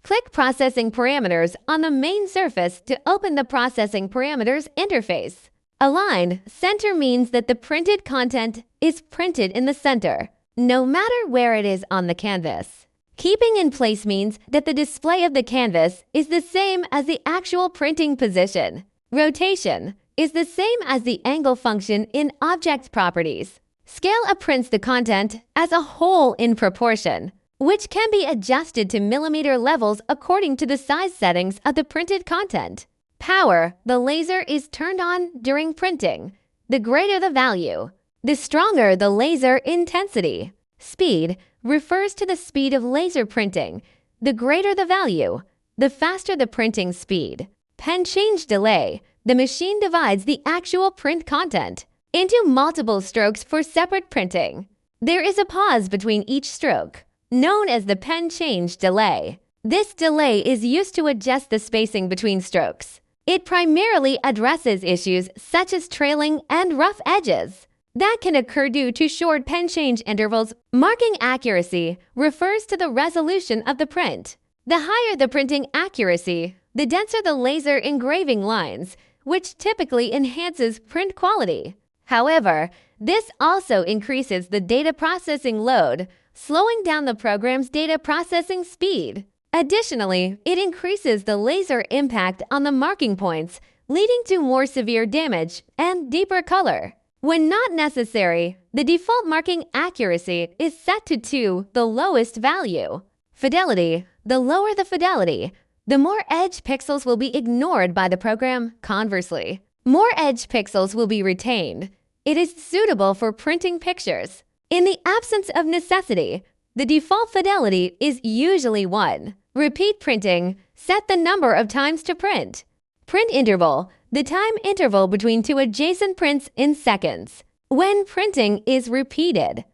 Click Processing Parameters on the main surface to open the Processing Parameters interface. Aligned center means that the printed content is printed in the center, no matter where it is on the canvas. Keeping in place means that the display of the canvas is the same as the actual printing position. Rotation is the same as the angle function in Object Properties. Scale apprints the content as a whole in proportion, which can be adjusted to millimeter levels according to the size settings of the printed content. Power, the laser is turned on during printing. The greater the value, the stronger the laser intensity. Speed refers to the speed of laser printing. The greater the value, the faster the printing speed. Pen change delay, the machine divides the actual print content into multiple strokes for separate printing. There is a pause between each stroke, known as the pen change delay. This delay is used to adjust the spacing between strokes. It primarily addresses issues such as trailing and rough edges that can occur due to short pen change intervals. Marking accuracy refers to the resolution of the print. The higher the printing accuracy, the denser the laser engraving lines, which typically enhances print quality. However, this also increases the data processing load, slowing down the program's data processing speed. Additionally, it increases the laser impact on the marking points, leading to more severe damage and deeper color. When not necessary, the default marking accuracy is set to 2, the lowest value. Fidelity, the lower the fidelity, the more edge pixels will be ignored by the program. Conversely, more edge pixels will be retained. It is suitable for printing pictures. In the absence of necessity, the default fidelity is usually 1. Repeat printing, set the number of times to print. Print interval, the time interval between two adjacent prints in seconds. When printing is repeated,